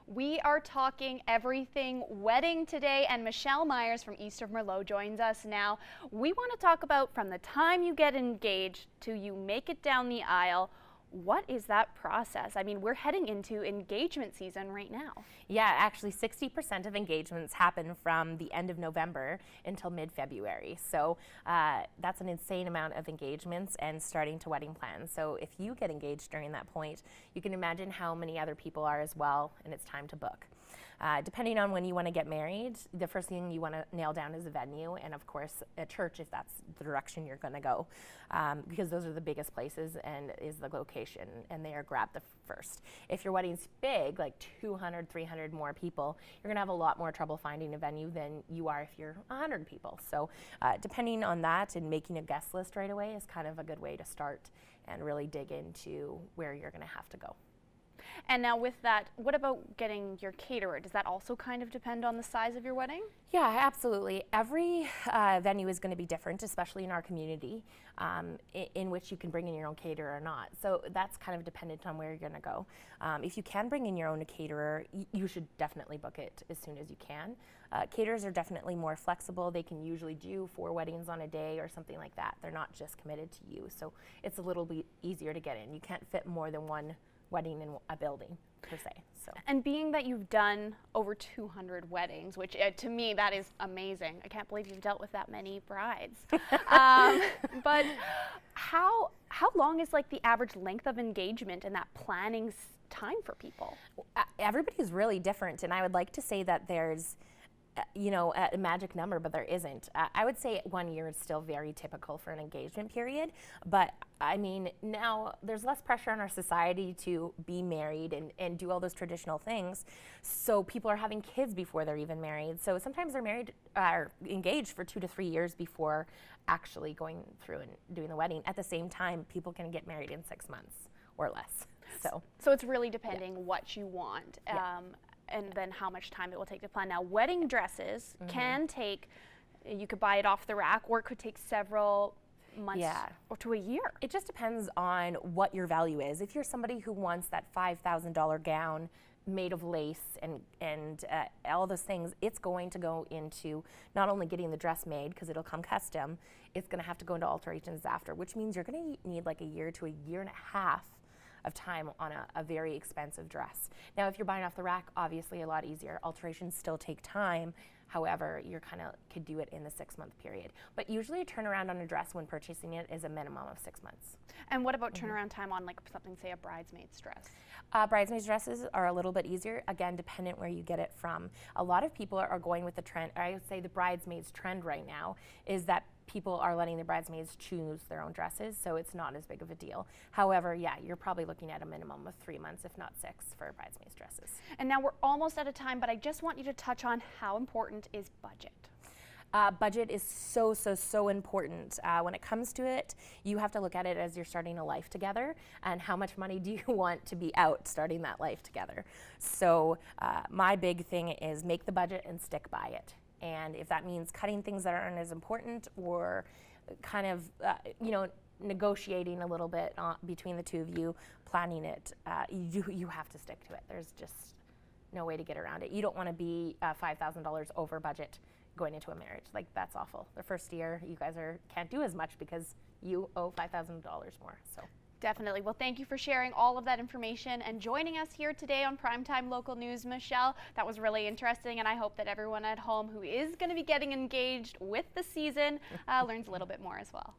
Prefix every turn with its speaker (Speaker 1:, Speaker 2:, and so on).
Speaker 1: We are talking everything wedding today, and Michelle Myers from East of Merlot joins us now. We want to talk about from the time you get engaged to you make it down the aisle. What is that process? I mean, we're heading into engagement season right now.
Speaker 2: Yeah, actually 60% of engagements happen from the end of November until mid-February. So that's an insane amount of engagements and starting to wedding plans. So if you get engaged during that point, you can imagine how many other people are as well, and it's time to book. Depending on when you want to get married, the first thing you want to nail down is a venue, and of course a church if that's the direction you're going to go, because those are the biggest places and is the location, and they are grabbed the first. If your wedding's big, like 200, 300 more people, you're going to have a lot more trouble finding a venue than you are if you're 100 people. So depending on that, and making a guest list right away is kind of a good way to start and really dig into where you're going to have to go.
Speaker 1: And now with that, what about getting your caterer? Does that also kind of depend on the size of your wedding?
Speaker 2: Yeah, absolutely. Every venue is going to be different, especially in our community, in which you can bring in your own caterer or not. So that's kind of dependent on where you're going to go. If you can bring in your own caterer, you should definitely book it as soon as you can. Caterers are definitely more flexible. They can usually do 4 weddings on a day or something like that. They're not just committed to you. So it's a little bit easier to get in. You can't fit more than one wedding in a building per se. So.
Speaker 1: And being that you've done over 200 weddings, which to me that is amazing. I can't believe you've dealt with that many brides. But how long is like the average length of engagement and that planning time for people?
Speaker 2: Everybody's really different, and I would like to say that there's a magic number, but there isn't. I would say 1 year is still very typical for an engagement period, but I mean, now there's less pressure on our society to be married and do all those traditional things, so people are having kids before they're even married. So sometimes they're married or engaged for 2 to 3 years before actually going through and doing the wedding. At the same time, people can get married in 6 months or less.
Speaker 1: So it's really depending what you want. And then how much time it will take to plan. Now, wedding dresses can take, you could buy it off the rack, or it could take several months or to a year.
Speaker 2: It just depends on what your value is. If you're somebody who wants that $5,000 gown made of lace and all those things, it's going to go into not only getting the dress made, because it'll come custom, it's going to have to go into alterations after, which means you're going to need like a year to a year and a half of time on a very expensive dress. Now, if you're buying off the rack, obviously a lot easier. Alterations still take time. However, you kind of could do it in the 6-month period. But usually a turnaround on a dress when purchasing it is a minimum of 6 months.
Speaker 1: And what about turnaround time on like something, say a bridesmaid's dress?
Speaker 2: Bridesmaids dresses are a little bit easier, again, dependent where you get it from. A lot of people are going with the trend, I would say the bridesmaids trend right now is that people are letting the bridesmaids choose their own dresses, so it's not as big of a deal. However, yeah, you're probably looking at a minimum of 3 months, if not 6, for bridesmaids dresses.
Speaker 1: And now we're almost out of time, but I just want you to touch on how important is budget.
Speaker 2: Budget is so important. When it comes to it, you have to look at it as you're starting a life together, and how much money do you want to be out starting that life together. So my big thing is make the budget and stick by it. And if that means cutting things that aren't as important, or kind of negotiating a little bit between the two of you, planning it, you have to stick to it. There's just no way to get around it. You don't want to be $5,000 over budget going into a marriage. Like, that's awful. The first year, you guys can't do as much because you owe $5,000 more. So.
Speaker 1: Definitely. Well, thank you for sharing all of that information and joining us here today on Primetime Local News, Michelle. That was really interesting, and I hope that everyone at home who is going to be getting engaged with the season learns a little bit more as well.